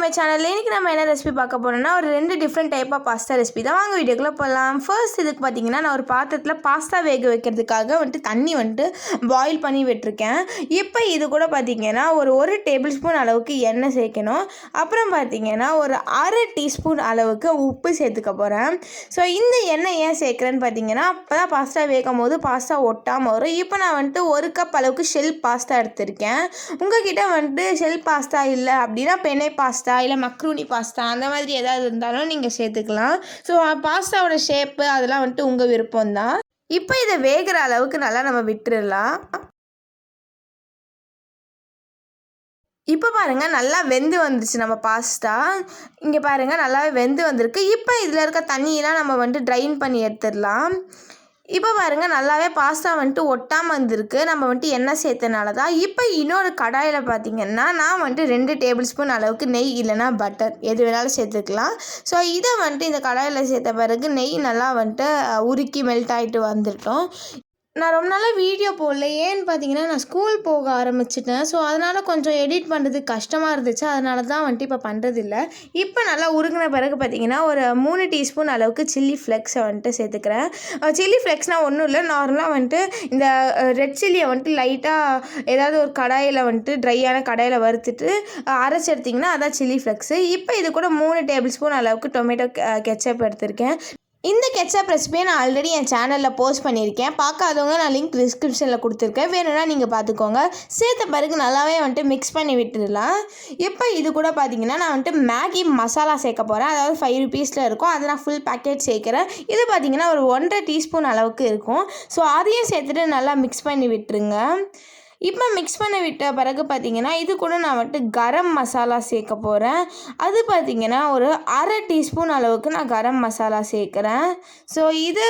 My சேனலில் இன்றைக்கி நம்ம என்ன ரெசிபி பார்க்க போகிறோம்னா ஒரு 2 different type of pasta recipe தான். வாங்க வீடியோக்குள்ளே போகலாம். ஃபர்ஸ்ட் இதுக்கு பார்த்தீங்கன்னா நான் ஒரு பாத்திரத்தில் பாஸ்தா வேக வைக்கிறதுக்காக தண்ணி பாயில் பண்ணி விட்டுருக்கேன். இப்போ இது கூட பார்த்தீங்கன்னா ஒரு டேபிள் ஸ்பூன் அளவுக்கு எண்ணெய் சேர்க்கணும். அப்புறம் பார்த்தீங்கன்னா ஒரு அரை டீஸ்பூன் அளவுக்கு உப்பு சேர்த்துக்க போகிறேன். ஸோ இந்த எண்ணெய் ஏன் சேர்க்குறேன்னு பார்த்தீங்கன்னா அப்போ தான் பாஸ்தா வேகும் போது பாஸ்தா ஒட்டாமல் வரும். இப்போ நான் 1 கப் அளவுக்கு ஷெல் பாஸ்தா எடுத்திருக்கேன். உங்ககிட்ட ஷெல் பாஸ்தா இல்லை அப்படின்னா பெனே பாஸ்தா இல்லை மக்ரூனி பாஸ்தா அந்த மாதிரி ஏதாவது இருந்தாலும் நீங்கள் சேர்த்துக்கலாம். ஸோ பாஸ்தாவோட ஷேப்பு அதெல்லாம் உங்கள் விருப்பம் தான். இப்போ இதை வேகிற அளவுக்கு நல்லா நம்ம விட்டுடலாம். இப்போ பாருங்கள் நல்லா வெந்து வந்துருச்சு நம்ம பாஸ்தா. இங்கே பாருங்கள் நல்லாவே வெந்து வந்திருக்கு. இப்போ இதில் இருக்க தண்ணியெலாம் நம்ம ட்ரைன் பண்ணி எடுத்துடலாம். இப்போ பாருங்கள் நல்லாவே பாஸ்தா ஒட்டாமல் வந்திருக்கு. நம்ம எண்ணெய் சேர்த்தனால தான். இப்போ இன்னொரு கடாயில் பார்த்தீங்கன்னா நான் 2 டேபிள் ஸ்பூன் அளவுக்கு நெய் இல்லைனா பட்டர் எது வேணாலும் சேர்த்துக்கலாம். ஸோ இதை இந்த கடாயில் சேர்த்த பிறகு நெய் நல்லா உருக்கி மெல்ட் ஆகிட்டு வந்துட்டோம். நான் ரொம்ப நாளாக வீடியோ போடல. ஏன்னு பார்த்தீங்கன்னா நான் ஸ்கூல் போக ஆரம்பிச்சிட்டேன். ஸோ அதனால் கொஞ்சம் எடிட் பண்ணுறதுக்கு கஷ்டமாக இருந்துச்சு. அதனால தான் இப்போ பண்ணுறதில்ல. இப்போ நல்லா உருகின பிறகு பார்த்தீங்கன்னா ஒரு 3 டீஸ்பூன் அளவுக்கு சில்லி ஃப்ளெக்ஸை சேர்த்துக்கிறேன். சில்லி ஃப்ளெக்ஸ்னால் ஒன்றும் இல்லை, நார்மலாக இந்த ரெட் சில்லியை லைட்டாக ஏதாவது ஒரு கடாயில் ட்ரையான கடாயில் வறுத்துட்டு அரைச்சி எடுத்திங்கன்னா அதான் சில்லி ஃப்ளெக்ஸு. இப்போ இது கூட 3 டேபிள் ஸ்பூன் அளவுக்கு டொமேட்டோ கெச்சப் எடுத்திருக்கேன். இந்த கெச்சப் ரெசிபியை நான் ஆல்ரெடி என் சேனலில் போஸ்ட் பண்ணியிருக்கேன். பார்க்காதவங்க நான் லிங்க் டிஸ்கிரிப்ஷனில் கொடுத்துருக்கேன், வேணும்னா நீங்கள் பார்த்துக்கோங்க. சேர்த்த பிறகு நல்லாவே மிக்ஸ் பண்ணி விட்டுடலாம். இப்போ இது கூட பார்த்தீங்கன்னா நான் மேகி மசாலா சேர்க்க போகிறேன். அதாவது 5 ருபீஸில் இருக்கும். அதை நான் ஃபுல் பேக்கெட் சேர்க்குறேன். இது பார்த்தீங்கன்னா ஒரு 1.5 டீஸ்பூன் அளவுக்கு இருக்கும். ஸோ அதையும் சேர்த்துட்டு நல்லா மிக்ஸ் பண்ணி விட்டுருங்க. இப்போ மிக்ஸ் பண்ணி விட்ட பிறகு பார்த்தீங்கன்னா இது கூட நான் கரம் மசாலா சேர்க்க போகிறேன். அது பார்த்தீங்கன்னா ஒரு அரை டீஸ்பூன் அளவுக்கு நான் கரம் மசாலா சேர்க்குறேன். ஸோ இது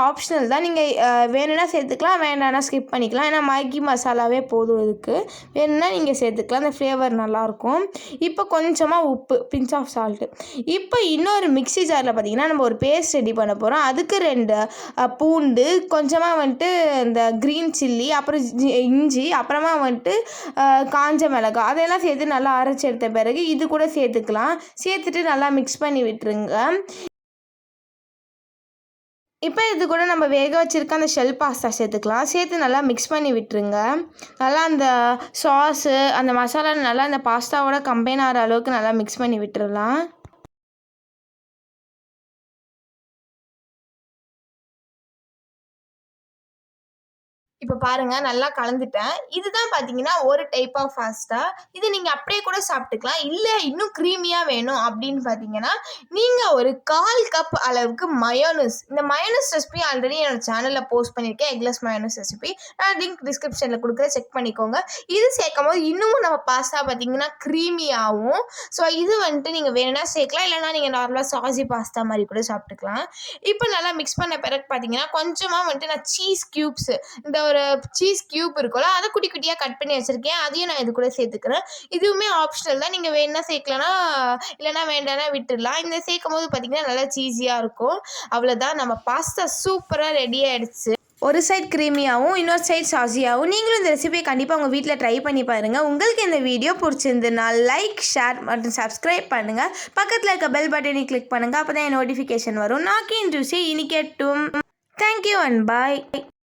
ஆப்ஷனல் தான். நீங்கள் வேணும்னா சேர்த்துக்கலாம், வேண்டாம்னா ஸ்கிப் பண்ணிக்கலாம். ஏன்னா மேகி மசாலாவே போதும் இதுக்கு. வேணும்னா நீங்கள் சேர்த்துக்கலாம், அந்த ஃப்ளேவர் நல்லாயிருக்கும். இப்போ கொஞ்சமாக உப்பு, பிஞ்ச் ஆஃப் சால்ட்டு. இப்போ இன்னொரு மிக்ஸி ஜாரில் பார்த்தீங்கன்னா நம்ம ஒரு பேஸ்ட் ரெடி பண்ண போகிறோம். அதுக்கு 2 பூண்டு, கொஞ்சமாக இந்த க்ரீன் சில்லி, அப்புறம் இஞ்சி, அப்புறமா காஞ்ச மிளகாய் அதையெல்லாம் சேர்த்து நல்லா அரைச்சி எடுத்த பிறகு இது கூட சேர்த்துக்கலாம். சேர்த்துட்டு நல்லா மிக்ஸ் பண்ணி விட்டுருங்க. இப்போ இது கூட நம்ம வேக வச்சுருக்க அந்த ஷெல் பாஸ்தா சேர்த்துக்கலாம். சேர்த்து நல்லா மிக்ஸ் பண்ணி விட்டுருங்க. நல்லா அந்த சாஸு அந்த மசாலா நல்லா அந்த பாஸ்தாவோட கம்பைன் ஆகிற அளவுக்கு நல்லா மிக்ஸ் பண்ணி விட்டுடலாம். இப்போ பாருங்கள் நல்லா கலந்துட்டேன். இதுதான் பார்த்தீங்கன்னா ஒரு டைப் ஆஃப் பாஸ்தா. இது நீங்கள் அப்படியே கூட சாப்பிட்டுக்கலாம். இல்லை இன்னும் க்ரீமியாக வேணும் அப்படின்னு பார்த்தீங்கன்னா நீங்கள் ஒரு 1/4 கப் அளவுக்கு மயோனஸ், இந்த மயோனஸ் ரெசிபி ஆல்ரெடி என்னோடய சேனலில் போஸ்ட் பண்ணியிருக்கேன். எக்லெஸ் மயோனஸ் ரெசிபி நான் லிங்க் டிஸ்கிரிப்ஷனில் கொடுக்குறேன், செக் பண்ணிக்கோங்க. இது சேர்க்கும் போது இன்னமும் நம்ம பாஸ்தா பார்த்தீங்கன்னா க்ரீமியாகவும். ஸோ இது நீங்கள் வேணும்னா சேர்க்கலாம், இல்லைனா நீங்கள் நார்மலாக சாசி பாஸ்தா மாதிரி கூட சாப்பிட்டுக்கலாம். இப்போ நல்லா மிக்ஸ் பண்ண பிறகு பார்த்தீங்கன்னா கொஞ்சமாக நான் சீஸ் க்யூப்ஸு, இந்த ஒரு சீஸ் க்யூப் இருக்கும்ல, அதை குட்டி குட்டியாக கட் பண்ணி வச்சுருக்கேன். அதையும் நான் இது கூட சேர்த்துக்கிறேன். இதுவுமே ஆப்ஷனல் தான். நீங்கள் வேணும்னா சேர்க்கலனா, இல்லைனா வேண்டாம்னா விட்டுடலாம். இந்த சேர்க்கும் போது பார்த்திங்கன்னா நல்லா சீஸியாக இருக்கும். அவ்வளோதான், நம்ம பாஸ்தா சூப்பராக ரெடி ஆகிடுச்சு. ஒரு சைட் க்ரீமியாகவும் இன்னொரு சைட் சாஸியாகவும். நீங்களும் இந்த ரெசிபியை கண்டிப்பாக உங்கள் வீட்டில் ட்ரை பண்ணி பாருங்கள். உங்களுக்கு இந்த வீடியோ பிடிச்சிருந்துன்னா லைக், ஷேர் மற்றும் சப்ஸ்கிரைப் பண்ணுங்கள். பக்கத்தில் இருக்க பெல் பட்டனை கிளிக் பண்ணுங்கள். அப்போ தான் என் நோட்டிஃபிகேஷன் வரும். நான் கீன் ஜூஸி இனிக்கட்டும். Thank you and bye.